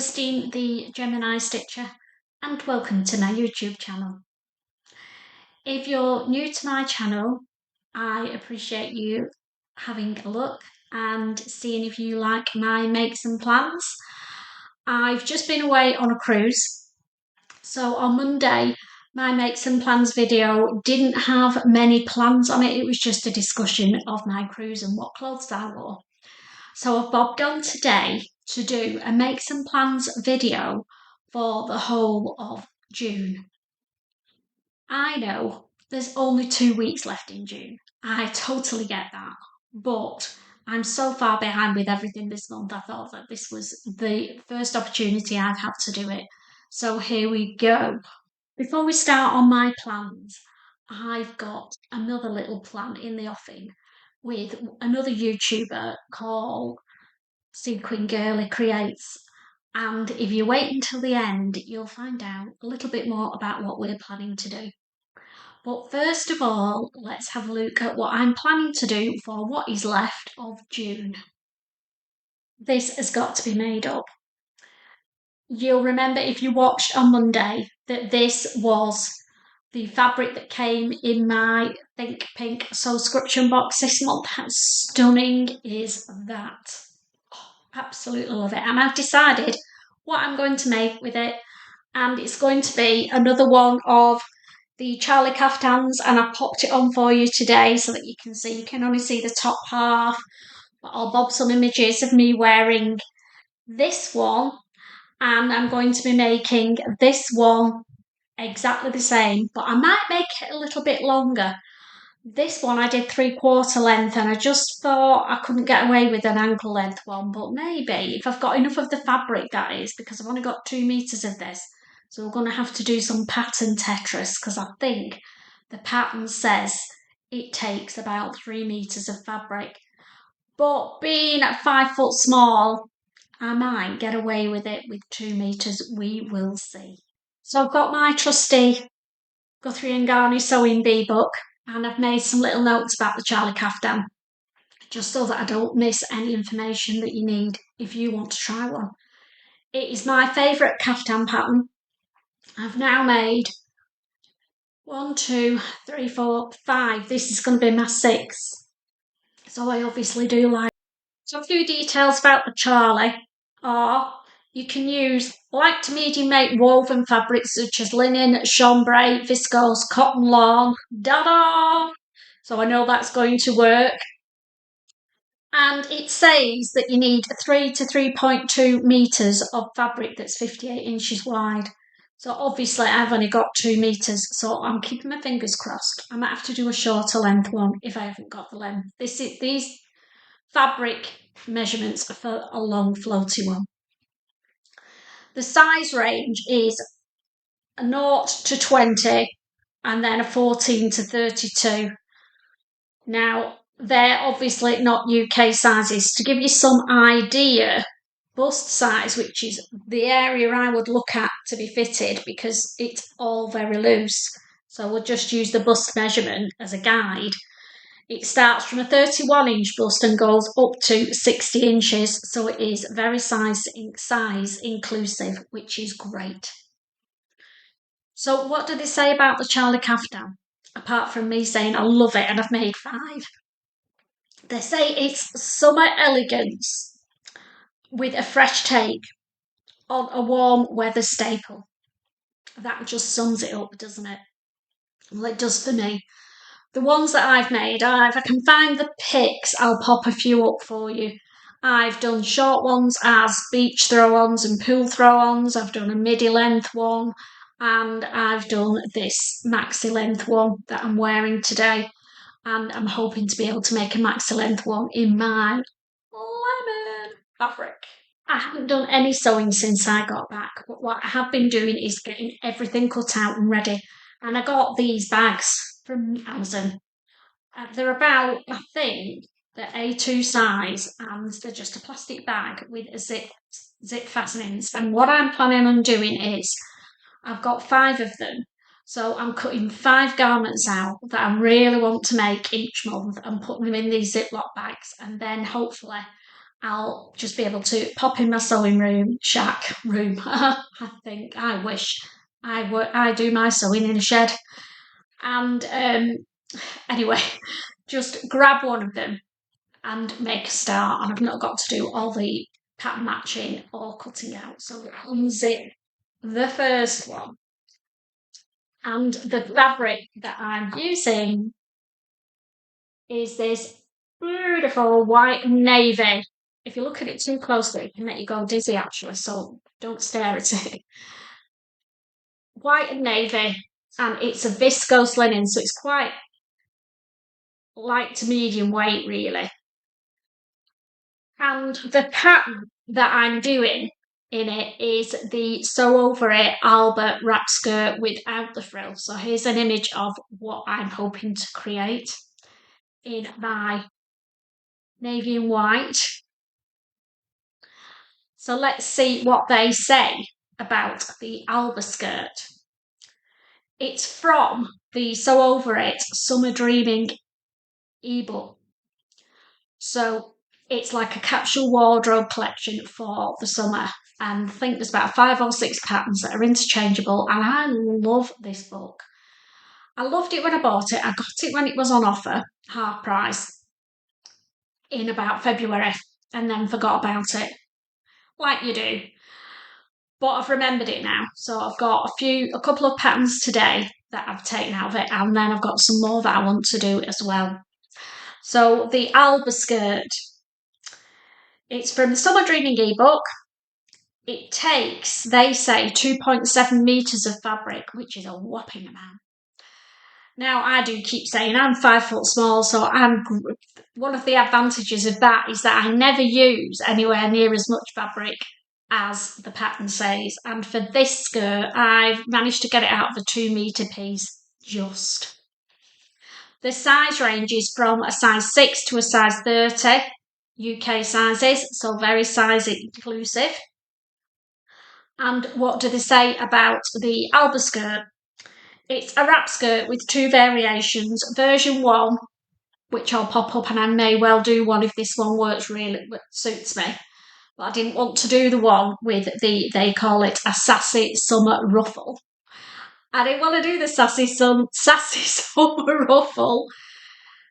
Christine the Gemini Stitcher, and welcome to my YouTube channel. If you're new to my channel, I appreciate you having a look and seeing if you like my makes and plans. I've just been away on a cruise, so on Monday my makes and plans video didn't have many plans on it. It was just a discussion of my cruise and what clothes I wore. So I've bobbed on today to do a makes and plans video for the whole of June. I know there's only 2 weeks left in June. I totally get that. But I'm so far behind with everything this month. I thought that this was the first opportunity I've had to do it. So here we go. Before we start on my plans, I've got another little plan in the offing with another YouTuber called Sequin Girly Creates. And if you wait until the end, you'll find out a little bit more about what we're planning to do. But first of all, let's have a look at what I'm planning to do for what is left of June. This has got to be made up. You'll remember if you watched on Monday that this was the fabric that came in my Think Pink subscription box this month. How stunning is that? Oh, absolutely love it. And I've decided what I'm going to make with it. And it's going to be another one of the Charlie Kaftans, and I've popped it on for you today so that you can see. You can only see the top half, but I'll bob some images of me wearing this one, and I'm going to be making this one exactly the same, but I might make it a little bit longer. This one I did 3/4 length, and I just thought I couldn't get away with an ankle length one, but maybe if I've got enough of the fabric, that is, because I've only got 2 meters of this. So we're going to have to do some pattern Tetris, because I think the pattern says it takes about 3 meters of fabric. But being at 5 foot small, I might get away with it with 2 meters. We will see. So I've got my trusty Guthrie Garnish sewing bee book, and I've made some little notes about the Charlie Kaftan, just so that I don't miss any information that you need if you want to try one. It is my favourite kaftan pattern. I've now made 1, 2, 3, 4, 5. This is going to be my 6th. So I obviously do like. So a few details about the Charlie are you can use light to medium weight woven fabrics such as linen, chambray, viscose, cotton lawn. Da-da! So I know that's going to work. And it says that you need 3 to 3.2 meters of fabric that's 58 inches wide. So obviously I've only got 2 meters, so I'm keeping my fingers crossed. I might have to do a shorter length one if I haven't got the length. These fabric measurements are for a long floaty one. The size range is a 0 to 20 and then a 14 to 32. Now, they're obviously not UK sizes. To give you some idea, bust size, which is the area I would look at to be fitted because it's all very loose, so we'll just use the bust measurement as a guide. It starts from a 31-inch bust and goes up to 60 inches, so it is very size inclusive, which is great. So what do they say about the Charlie Kaftan? Apart from me saying I love it and I've made 5. They say it's summer elegance with a fresh take on a warm weather staple. That just sums it up, doesn't it? Well, it does for me. The ones that I've made, if I can find the pics, I'll pop a few up for you. I've done short ones as beach throw-ons and pool throw-ons. I've done a midi length one, and I've done this maxi length one that I'm wearing today. And I'm hoping to be able to make a maxi length one in my lemon fabric. I haven't done any sewing since I got back, but what I have been doing is getting everything cut out and ready. And I got these bags from Amazon. They're about, I think, the A2 size, and they're just a plastic bag with a zip fastenings. And what I'm planning on doing is, I've got 5 of them. So I'm cutting 5 garments out that I really want to make each month and putting them in these Ziploc bags, and then hopefully I'll just be able to pop in my sewing room, I think, I wish I do my sewing in a shed. And anyway, just grab one of them and make a start. And I've not got to do all the pattern matching or cutting out. So unzip the first one. And the fabric that I'm using is this beautiful white and navy. If you look at it too closely, it can make you go dizzy actually, so don't stare at it. White and navy, and it's a viscose linen, so it's quite light to medium weight really. And the pattern that I'm doing in it is the Sew Over It Alba wrap skirt without the frill. So here's an image of what I'm hoping to create in my navy and white. So let's see what they say about the Alba skirt. It's from the Sew Over It Summer Dreaming ebook. So it's like a capsule wardrobe collection for the summer. And I think there's about 5 or 6 patterns that are interchangeable. And I love this book. I loved it when I bought it. I got it when it was on offer, half price, in about February, and then forgot about it, like you do. But I've remembered it now. So I've got a couple of patterns today that I've taken out of it, and then I've got some more that I want to do as well. So the Alba skirt, it's from the Summer Dreaming ebook. It takes, they say, 2.7 metres of fabric, which is a whopping amount. Now, I do keep saying I'm 5 foot small, so one of the advantages of that is that I never use anywhere near as much fabric as the pattern says. And for this skirt, I've managed to get it out of a 2 metre piece just. The size range is from a size 6 to a size 30, UK sizes, so very size inclusive. And what do they say about the Alba skirt? It's a wrap skirt with 2 variations. Version 1, which I'll pop up, and I may well do one if this one suits me. But I didn't want to do the one with they call it a sassy summer ruffle. I didn't want to do the sassy summer ruffle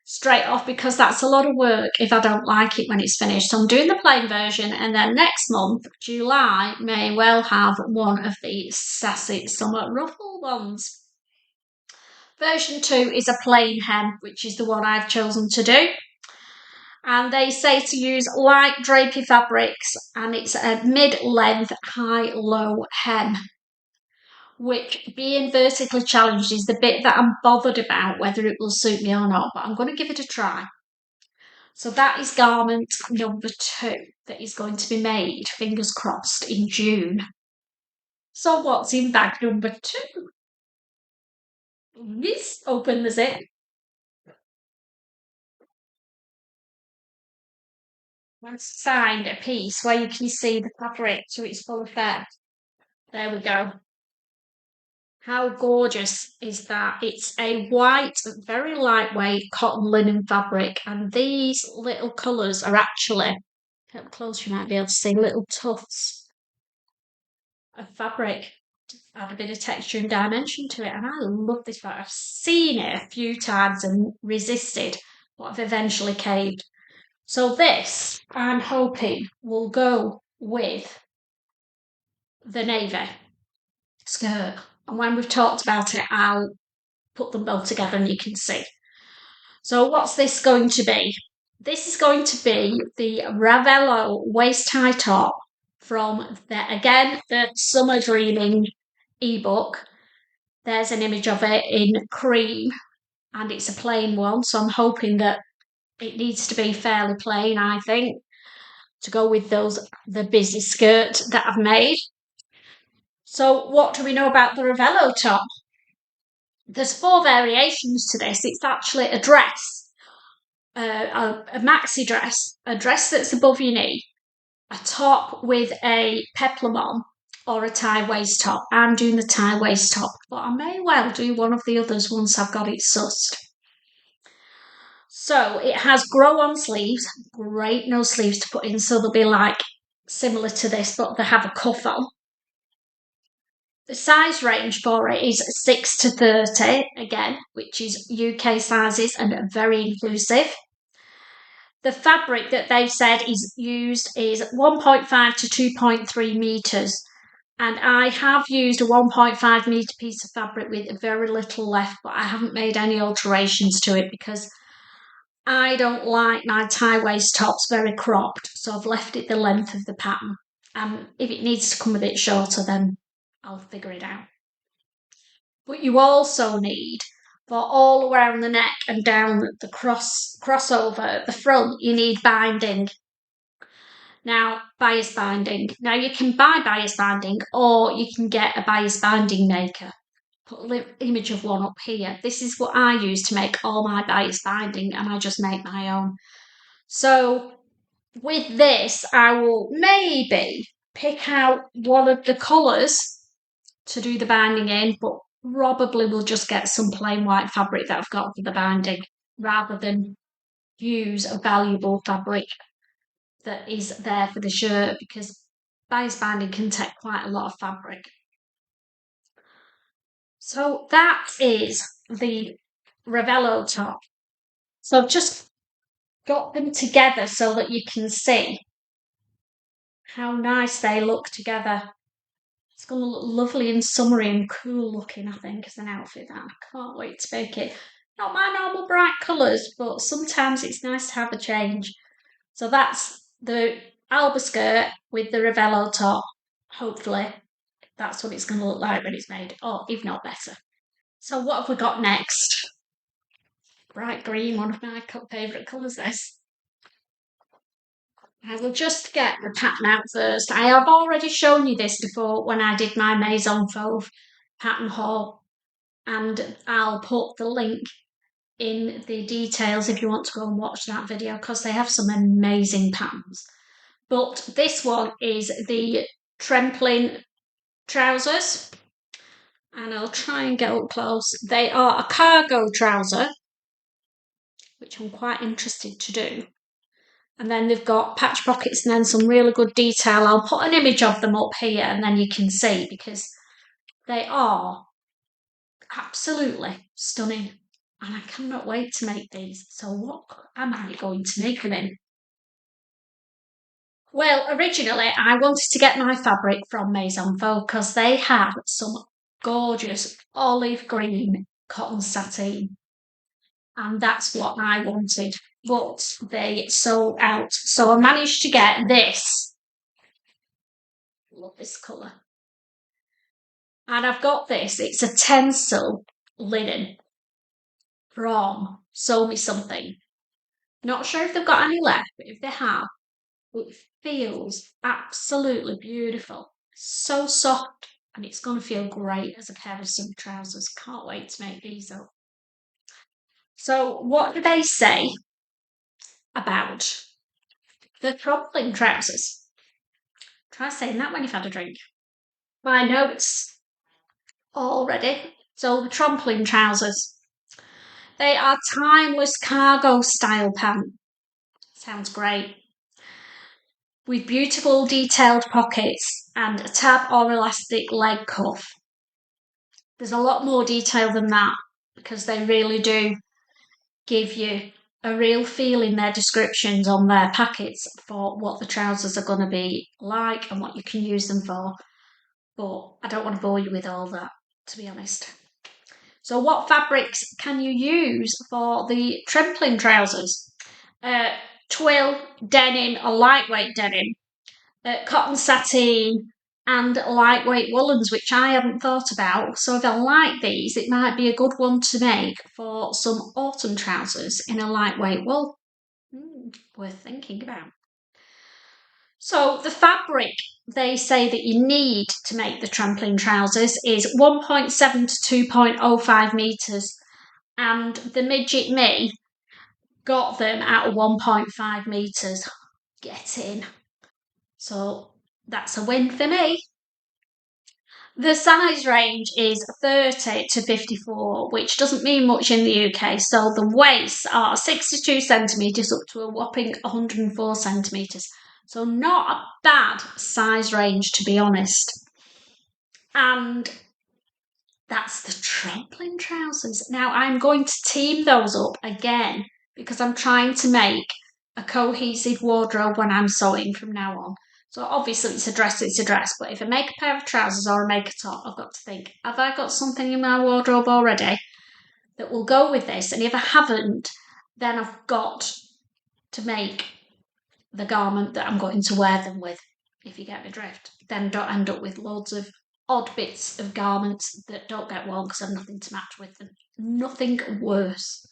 straight off because that's a lot of work if I don't like it when it's finished. So I'm doing the plain version, and then next month, July, may well have one of the sassy summer ruffle ones. Version 2 is a plain hem, which is the one I've chosen to do. And they say to use light drapey fabrics, and it's a mid-length, high-low hem, which, being vertically challenged, is the bit that I'm bothered about whether it will suit me or not, but I'm going to give it a try. So that is garment number 2 that is going to be made, fingers crossed, in June. So what's in bag number 2? Let's open the zip. I've signed a piece where you can see the fabric to its full effect. There we go. How gorgeous is that? It's a white, very lightweight cotton linen fabric, and these little colours are actually, up close you might be able to see little tufts of fabric to add a bit of texture and dimension to it. And I love this fabric. I've seen it a few times and resisted, but I've eventually caved. So this, I'm hoping, will go with the navy skirt. And when we've talked about it, I'll put them both together and you can see. So what's this going to be? This is going to be the Ravello waist-high top from, the Summer Dreaming ebook. There's an image of it in cream, and it's a plain one, so I'm hoping that it needs to be fairly plain, I think, to go with the busy skirt that I've made. So what do we know about the Ravello top? There's 4 variations to this. It's actually a dress, a maxi dress, a dress that's above your knee, a top with a peplum on, or a tie waist top. I'm doing the tie waist top, but I may well do one of the others once I've got it sussed. So it has grow-on sleeves, great no sleeves to put in, so they'll be like similar to this, but they have a cuff on. The size range for it is 6 to 30, again, which is UK sizes and very inclusive. The fabric that they've said is used is 1.5 to 2.3 metres. And I have used a 1.5 metre piece of fabric with very little left, but I haven't made any alterations to it because I don't like my tie waist tops very cropped, so I've left it the length of the pattern. If it needs to come a bit shorter, then I'll figure it out. But you also need, for all around the neck and down the crossover at the front, you need binding. Now, bias binding. Now, you can buy bias binding or you can get a bias binding maker. Put an image of one up here. This is what I use to make all my bias binding, and I just make my own. So with this, I will maybe pick out one of the colours to do the binding in, but probably will just get some plain white fabric that I've got for the binding rather than use a valuable fabric that is there for the shirt, because bias binding can take quite a lot of fabric. So that is the Ravello top. So I've just got them together so that you can see how nice they look together. It's going to look lovely and summery and cool looking, I think, as an outfit. That I can't wait to make it. Not my normal bright colours, but sometimes it's nice to have a change. So that's the Alba skirt with the Ravello top. Hopefully that's what it's going to look like when it's made, or if not better. So what have we got next? Bright green, one of my favourite colours, this. I will just get the pattern out first. I have already shown you this before when I did my Maison Fauve pattern haul, and I'll put the link in the details if you want to go and watch that video, because they have some amazing patterns. But this one is the Tremplin Trousers, and I'll try and get up close. They are a cargo trouser, which I'm quite interested to do. And then they've got patch pockets and then some really good detail. I'll put an image of them up here and then you can see, because they are absolutely stunning. And I cannot wait to make these. So what am I going to make them in? Well, originally I wanted to get my fabric from Maison Fauve because they have some gorgeous olive green cotton sateen. And that's what I wanted, but they sold out. So I managed to get this. Love this colour. And I've got this. It's a tencel linen from Sew Me Something. Not sure if they've got any left, but if they have, it feels absolutely beautiful. So soft, and it's going to feel great as a pair of summer trousers. Can't wait to make these up. So what do they say about the Tremplin Trousers? Try saying that when you've had a drink. My notes already. So the Tremplin Trousers. They are timeless cargo style pant. Sounds great. With beautiful detailed pockets and a tab or elastic leg cuff. There's a lot more detail than that, because they really do give you a real feel in their descriptions on their packets for what the trousers are going to be like and what you can use them for. But I don't want to bore you with all that, to be honest. So what fabrics can you use for the Tremplin trousers? Twill, denim or lightweight denim, cotton sateen and lightweight woolens, which I haven't thought about. So if I like these, it might be a good one to make for some autumn trousers in a lightweight wool. Worth thinking about. So the fabric they say that you need to make the Tremplin trousers is 1.7 to 2.05 metres, and the Midget Me got them at 1.5 metres. Get in. So that's a win for me. The size range is 30 to 54, which doesn't mean much in the UK. So the waists are 62 centimetres up to a whopping 104 centimetres. So not a bad size range, to be honest. And that's the Tremplin trousers. Now I'm going to team those up again because I'm trying to make a cohesive wardrobe when I'm sewing from now on. So obviously it's a dress, but if I make a pair of trousers or I make a top, I've got to think, have I got something in my wardrobe already that will go with this? And if I haven't, then I've got to make the garment that I'm going to wear them with, if you get my drift. Then don't end up with loads of odd bits of garments that don't get worn because I've nothing to match with them. Nothing worse.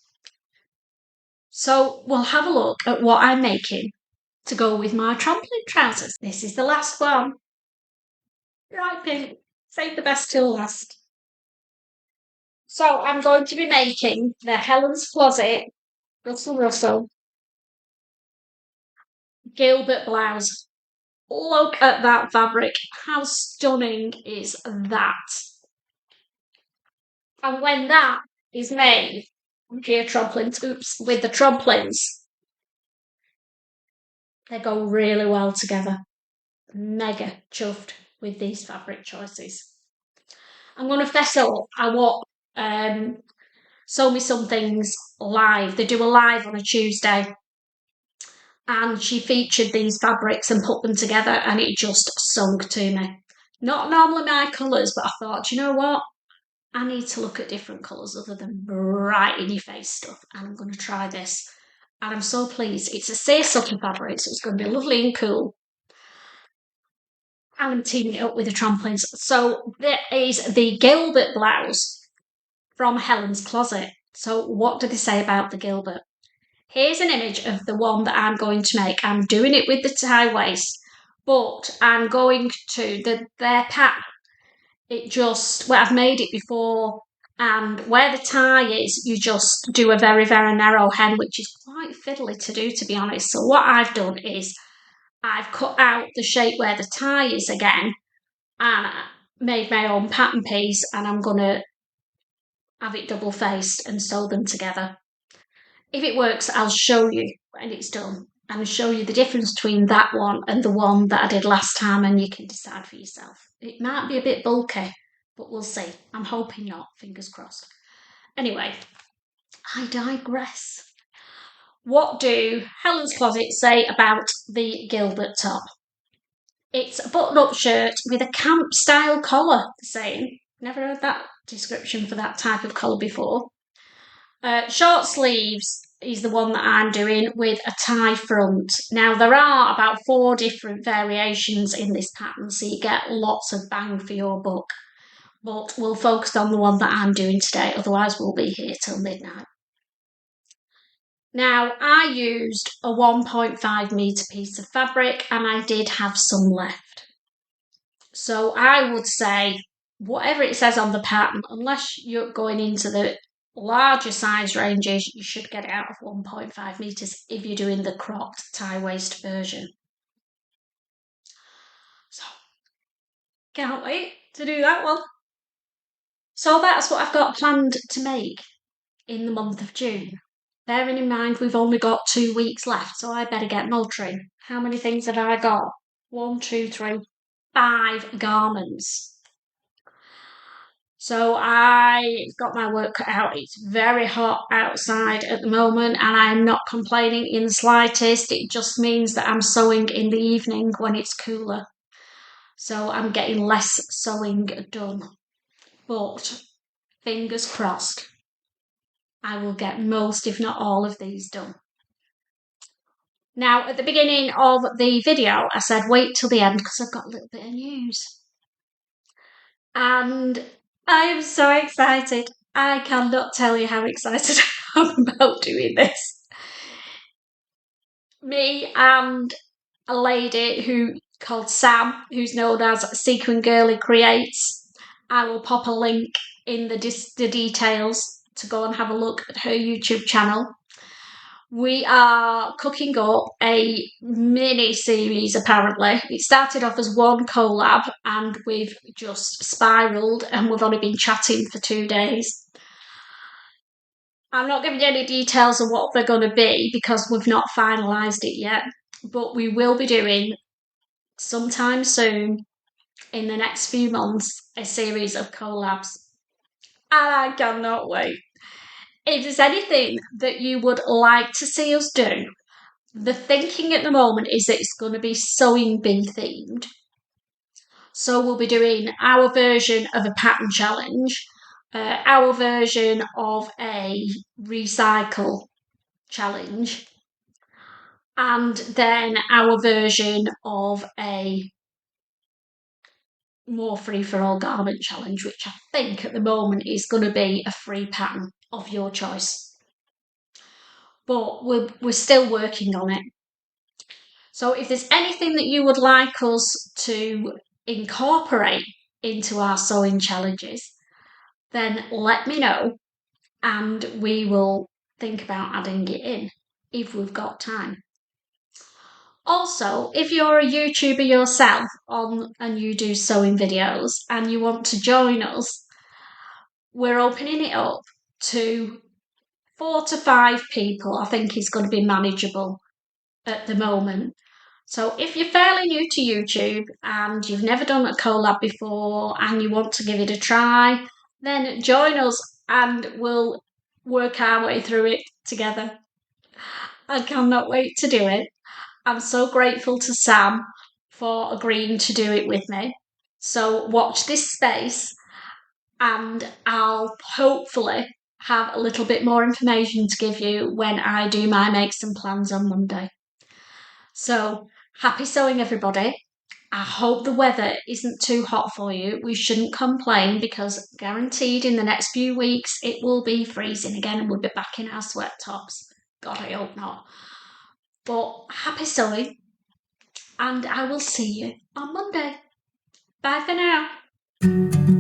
So we'll have a look at what I'm making to go with my trampoline trousers. This is the last one. Right, Pink, save the best till last. So I'm going to be making the Helens Closet Russell Gilbert Blouse. Look at that fabric. How stunning is that? And when that is made with the trampolines, they go really well together. Mega chuffed with these fabric choices. I'm going to fess up. I want Sew Me Some Things live. They do a live on a Tuesday. And she featured these fabrics and put them together, and it just sunk to me. Not normally my colours, but I thought, you know what? I need to look at different colours other than bright in your face stuff, and I'm going to try this. And I'm so pleased. It's a seersucker fabric, so it's going to be lovely and cool. And I'm teaming it up with the trampolines. So there is the Gilbert blouse from Helens Closet. So what do they say about the Gilbert? Here's an image of the one that I'm going to make. I'm doing it with the tie waist, but I'm going to their pattern. I've made it before, and where the tie is, you just do a very, very narrow hem, which is quite fiddly to do, to be honest. So what I've done is I've cut out the shape where the tie is again, and made my own pattern piece, and I'm going to have it double faced and sew them together. If it works, I'll show you when it's done and show you the difference between that one and the one that I did last time, and you can decide for yourself. It might be a bit bulky, but we'll see. I'm hoping not, fingers crossed. Anyway, I digress. What do Helens Closet say about the Gilbert top? It's a button-up shirt with a camp-style collar, saying. Never heard that description for that type of collar before. Short sleeves is the one that I'm doing with a tie front. Now, there are about 4 different variations in this pattern, so you get lots of bang for your buck. But we'll focus on the one that I'm doing today, otherwise we'll be here till midnight. Now, I used a 1.5 metre piece of fabric, and I did have some left. So I would say, whatever it says on the pattern, unless you're going into the larger size ranges, you should get it out of 1.5 metres if you're doing the cropped tie waist version. So, can't wait to do that one. So that's what I've got planned to make in the month of June. Bearing in mind we've only got 2 weeks left, so I better get motoring. How many things have I got? 1, 2, 3, 5 garments. So I got my work cut out. It's very hot outside at the moment, and I am not complaining in the slightest. It just means that I'm sewing in the evening when it's cooler. So I'm getting less sewing done. But fingers crossed, I will get most, if not all, of these done. Now, at the beginning of the video, I said wait till the end because I've got a little bit of news. And I am so excited. I cannot tell you how excited I am about doing this. Me and a lady called Sam, who's known as Sequin Girly Creates. I will pop a link in the details to go and have a look at her YouTube channel. We are cooking up a mini series apparently. It started off as one collab and we've just spiralled and we've only been chatting for 2 days. I'm not giving you any details of what they're going to be because we've not finalised it yet, but we will be doing sometime soon in the next few months a series of collabs. And I cannot wait. If there's anything that you would like to see us do, the thinking at the moment is that it's going to be sewing bin themed. So we'll be doing our version of a pattern challenge, our version of a recycle challenge, and then our version of a more free for all garment challenge, which I think at the moment is going to be a free pattern of your choice. But we're still working on it. So if there's anything that you would like us to incorporate into our sewing challenges, then let me know and we will think about adding it in if we've got time. Also, if you're a YouTuber yourself and you do sewing videos and you want to join us, we're opening it up to 4 to 5 people. I think it's going to be manageable at the moment. So if you're fairly new to YouTube and you've never done a collab before and you want to give it a try, then join us and we'll work our way through it together. I cannot wait to do it. I'm so grateful to Sam for agreeing to do it with me. So watch this space and I'll hopefully have a little bit more information to give you when I do my makes and plans on Monday. So happy sewing, everybody. I hope the weather isn't too hot for you. We shouldn't complain because guaranteed in the next few weeks it will be freezing again and we'll be back in our sweat tops. God, I hope not. But happy sewing and I will see you on Monday. Bye for now.